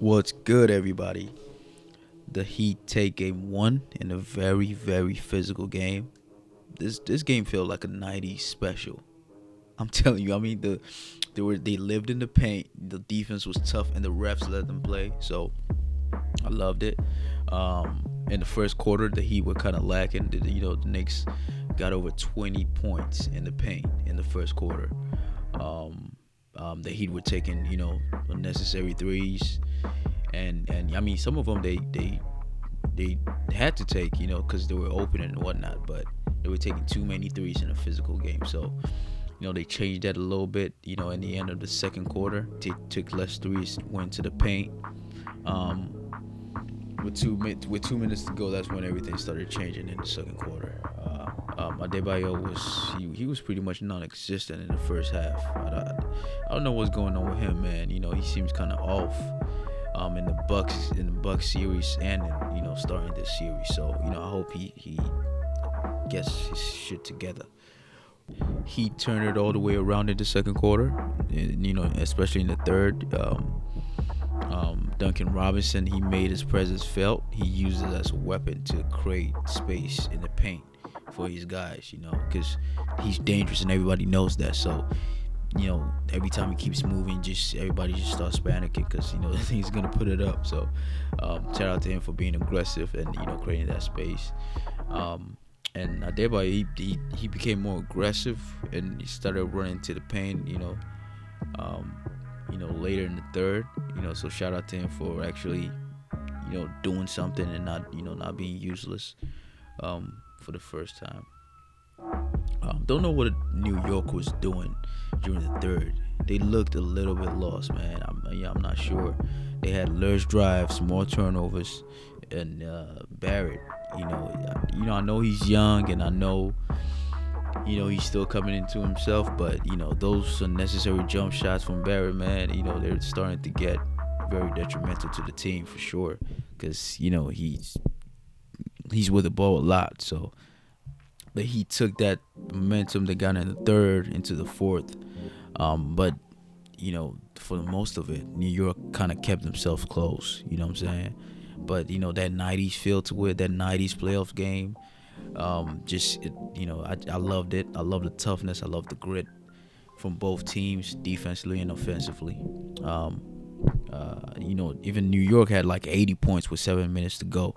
What's good, everybody? The Heat take game one in a very, very physical game. This game felt like a '90s special. I'm telling you. I mean, they lived in the paint. The defense was tough, and the refs let them play. So I loved it. In the first quarter, the Heat were kind of lacking. The Knicks got over 20 points in the paint in the first quarter. The Heat were taking unnecessary threes, and I mean some of them they had to take because they were open and whatnot, but they were taking too many threes in a physical game. So they changed that a little bit. In the end of the second quarter, they took less threes, went to the paint. With 2 minutes to go, that's when everything started changing in the second quarter. Adebayo was pretty much non-existent in the first half. I don't know what's going on with him, man. He seems kind of off. In the Bucks series and starting this series. So I hope he gets his shit together. He turned it all the way around in the second quarter, and, especially in the third. Duncan Robinson, he made his presence felt. He used it as a weapon to create space in the paint for his guys, because he's dangerous and everybody knows that. So, every time he keeps moving, everybody just starts panicking because he's gonna put it up. So, shout out to him for being aggressive and creating that space. And Adebayo, he became more aggressive and he started running to the paint. Later in the third. So shout out to him for actually, doing something and not being useless, for the first time. Don't know what New York was doing during the third. They looked a little bit lost, man. I'm not sure. They had less drives, more turnovers, and Barrett. I know he's young, and I know, he's still coming into himself. But those unnecessary jump shots from Barrett, man, they're starting to get very detrimental to the team for sure. Because he's with the ball a lot, so. But he took that momentum they got in the third into the fourth. But, for the most of it, New York kind of kept themselves close. You know what I'm saying? But, that 90s feel to it, that 90s playoff game, I loved it. I love the toughness. I love the grit from both teams, defensively and offensively. Even New York had like 80 points with 7 minutes to go.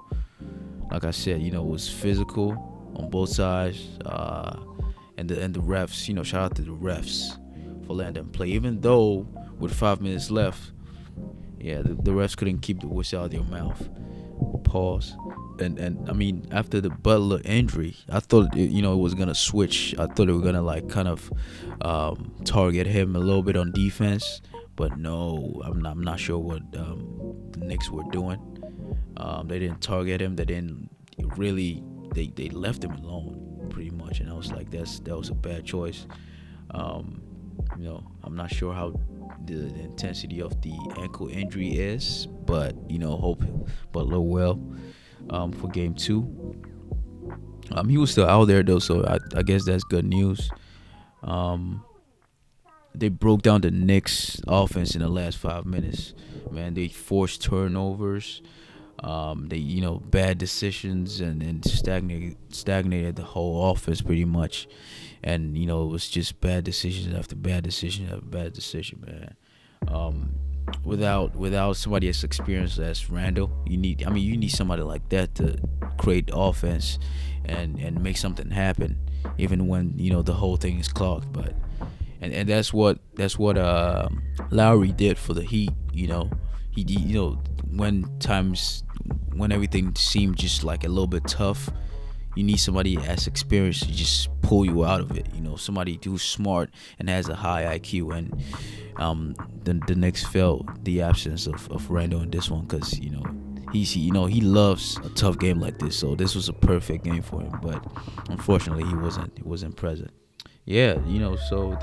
Like I said, it was physical on both sides, and the refs. Shout out to the refs for letting them play, even though with 5 minutes left, the refs couldn't keep the whistle out of their mouth. Pause. And I mean, after the Butler injury, I thought it was gonna switch. I thought they were gonna kind of target him a little bit on defense, but no, I'm not sure what the Knicks were doing. They didn't target him. They didn't really. They left him alone pretty much, and I was like, that was a bad choice. I'm not sure how the intensity of the ankle injury is, but hope Butler well for game two. He was still out there though, so I guess that's good news. They broke down the Knicks offense in the last 5 minutes. Man, they forced turnovers. They bad decisions and stagnated the whole offense pretty much, and it was just bad decisions after bad decision after bad decision, man. Without somebody as experienced as Randall, you need somebody like that to create offense and make something happen, even when the whole thing is clogged. But and that's what Lowry did for the Heat. When everything seemed just like a little bit tough, you need somebody as experienced to just pull you out of it. Somebody who's smart and has a high IQ. And the Knicks felt the absence of Randall in this one because he loves a tough game like this. So this was a perfect game for him. But unfortunately, he wasn't present. So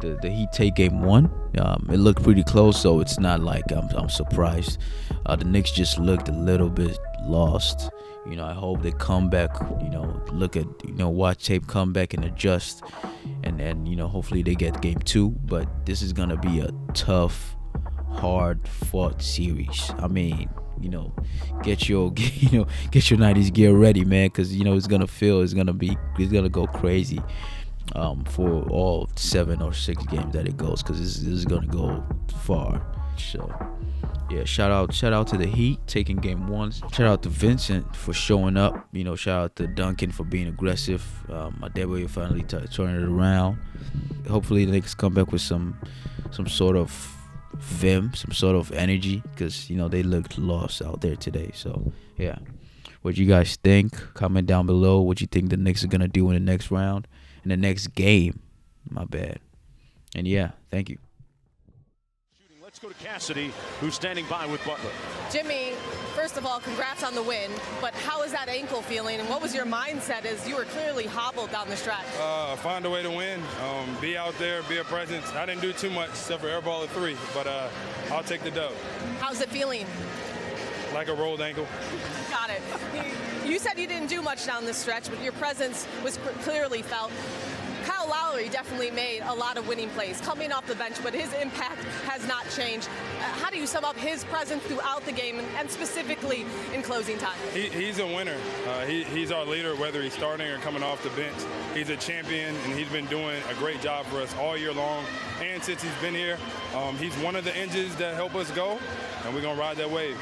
the Heat take game one. It looked pretty close, so it's not like I'm surprised. The Knicks just looked a little bit lost. I hope they come back. Watch tape, come back and adjust, and hopefully they get game two. But this is gonna be a tough hard-fought series. I mean, get your 90s gear ready, man, because it's gonna go crazy for all 7 or 6 games that it goes, because this is gonna go far. So yeah, shout out to the Heat taking game 1. Shout out to Vincent for showing up. Shout out to Duncan for being aggressive. Adebayo finally turning it around. Hopefully the Knicks come back with some sort of vim, some sort of energy, because they looked lost out there today. So yeah, what you guys think? Comment down below what you think the Knicks are gonna do in the next round, in the next game. My bad. And yeah, thank you. Let's go to Cassidy, who's standing by with Butler. Jimmy, first of all, congrats on the win, but how is that ankle feeling, and what was your mindset as you were clearly hobbled down the stretch? Find a way to win, be out there, be a presence. I didn't do too much except for airball at 3, but I'll take the dub. How's it feeling? Like a rolled ankle. Got it. You said you didn't do much down the stretch, but your presence was clearly felt. Kyle Lowry definitely made a lot of winning plays coming off the bench, but his impact has not changed. How do you sum up his presence throughout the game and specifically in closing time? He's a winner. He's our leader, whether he's starting or coming off the bench. He's a champion, and he's been doing a great job for us all year long. And since he's been here, he's one of the engines that help us go, and we're going to ride that wave.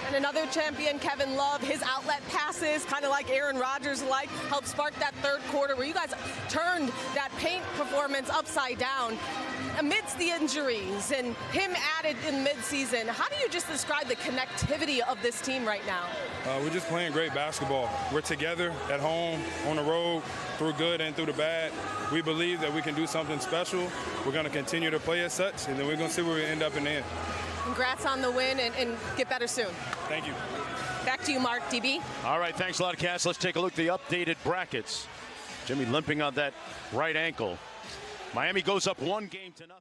And another champion, Kevin Love, his outlet passes, kind of like Aaron Rodgers helped spark that third quarter where you guys turned that paint performance upside down. Amidst the injuries and him added in midseason, how do you just describe the connectivity of this team right now? We're just playing great basketball. We're together at home, on the road, through good and through the bad. We believe that we can do something special. We're going to continue to play as such, and then we're going to see where we end up in the end. Congrats on the win, and get better soon. Thank you. Back to you, Mark. DB. All right, thanks a lot, Cass. Let's take a look at the updated brackets. Jimmy limping on that right ankle. Miami goes up 1 game to nothing.